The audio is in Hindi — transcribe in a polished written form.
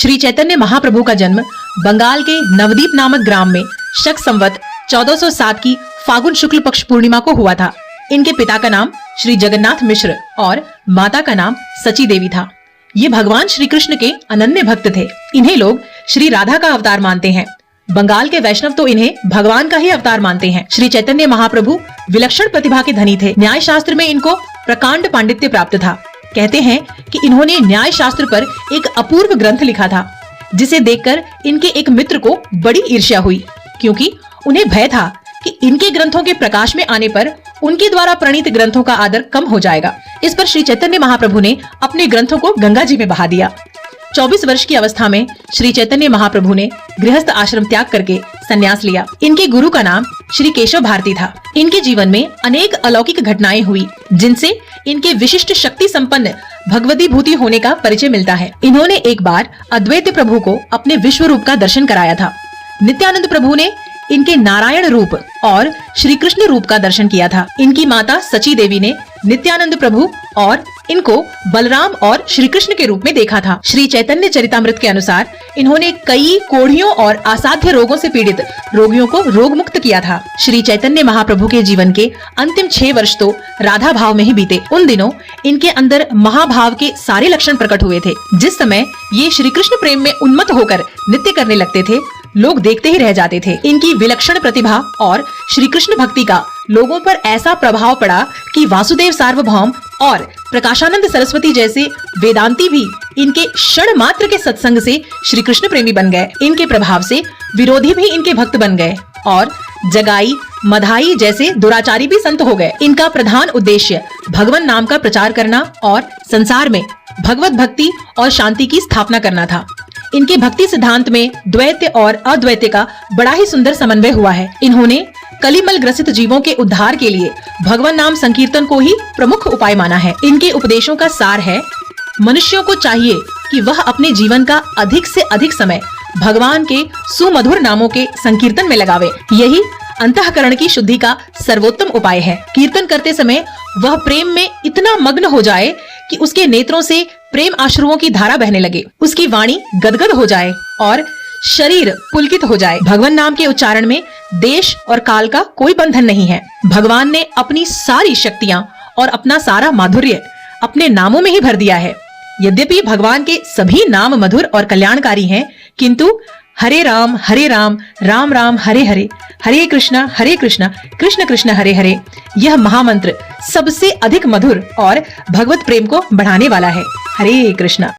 श्री चैतन्य महाप्रभु का जन्म बंगाल के नवदीप नामक ग्राम में शक संवत 1407 की फागुन शुक्ल पक्ष पूर्णिमा को हुआ था। इनके पिता का नाम श्री जगन्नाथ मिश्र और माता का नाम सची देवी था। ये भगवान श्री कृष्ण के अनन्य भक्त थे। इन्हें लोग श्री राधा का अवतार मानते हैं। बंगाल के वैष्णव तो इन्हें भगवान का ही अवतार मानते हैं। श्री चैतन्य महाप्रभु विलक्षण प्रतिभा के धनी थे। न्याय शास्त्र में इनको प्रकांड पांडित्य प्राप्त था। कहते हैं कि इन्होंने न्याय शास्त्र पर एक अपूर्व ग्रंथ लिखा था, जिसे देखकर इनके एक मित्र को बड़ी ईर्ष्या हुई, क्योंकि उन्हें भय था कि इनके ग्रंथों के प्रकाश में आने पर उनके द्वारा प्रणीत ग्रंथों का आदर कम हो जाएगा। इस पर श्री चैतन्य महाप्रभु ने अपने ग्रंथों को गंगा जी में बहा दिया। 24 वर्ष की अवस्था में श्री चैतन्य महाप्रभु ने गृहस्थ आश्रम त्याग करके संन्यास लिया। इनके गुरु का नाम श्री केशव भारती था। इनके जीवन में अनेक अलौकिक घटनाएं हुई, जिनसे इनके विशिष्ट शक्ति संपन्न भगवदीभूति होने का परिचय मिलता है। इन्होंने एक बार अद्वैत प्रभु को अपने विश्व रूप का दर्शन कराया था। नित्यानंद प्रभु ने इनके नारायण रूप और श्री कृष्ण रूप का दर्शन किया था। इनकी माता सची देवी ने नित्यानंद प्रभु और इनको बलराम और श्री कृष्ण के रूप में देखा था। श्री चैतन्य चरितामृत के अनुसार इन्होंने कई कोढ़ियों और असाध्य रोगों से पीड़ित रोगियों को रोग मुक्त किया था। श्री चैतन्य महाप्रभु के जीवन के अंतिम 6 वर्ष तो राधा भाव में ही बीते। उन दिनों इनके अंदर महाभाव के सारे लक्षण प्रकट हुए थे। जिस समय ये श्री कृष्ण प्रेम में उन्मत्त होकर नृत्य करने लगते थे, लोग देखते ही रह जाते थे। इनकी विलक्षण प्रतिभा और श्री कृष्ण भक्ति का लोगों पर ऐसा प्रभाव पड़ा कि वासुदेव सार्वभौम और प्रकाशानंद सरस्वती जैसे वेदांती भी इनके क्षण मात्र के सत्संग से श्री कृष्ण प्रेमी बन गए। इनके प्रभाव से विरोधी भी इनके भक्त बन गए और जगाई मधाई जैसे दुराचारी भी संत हो गए। इनका प्रधान उद्देश्य भगवान नाम का प्रचार करना और संसार में भगवत भक्ति और शांति की स्थापना करना था। इनके भक्ति सिद्धांत में द्वैत और अद्वैत का बड़ा ही सुंदर समन्वय हुआ है। इन्होंने कलिमल ग्रसित जीवों के उद्धार के लिए भगवान नाम संकीर्तन को ही प्रमुख उपाय माना है। इनके उपदेशों का सार है, मनुष्यों को चाहिए कि वह अपने जीवन का अधिक से अधिक समय भगवान के सुमधुर नामों के संकीर्तन में लगावे। यही अंतःकरण की शुद्धि का सर्वोत्तम उपाय है। कीर्तन करते समय वह प्रेम में इतना मग्न हो जाए कि उसके नेत्रों से प्रेम आश्रुओं की धारा बहने लगे, उसकी वाणी गदगद हो जाए और शरीर पुलकित हो जाए। भगवान नाम के उच्चारण में देश और काल का कोई बंधन नहीं है। भगवान ने अपनी सारी शक्तियां और अपना सारा माधुर्य अपने नामों में ही भर दिया है। यद्यपि भगवान के सभी नाम मधुर और कल्याणकारी हैं, किंतु हरे राम राम राम हरे हरे, हरे कृष्ण कृष्ण कृष्ण हरे हरे, यह महामंत्र सबसे अधिक मधुर और भगवत प्रेम को बढ़ाने वाला है। हरे कृष्ण।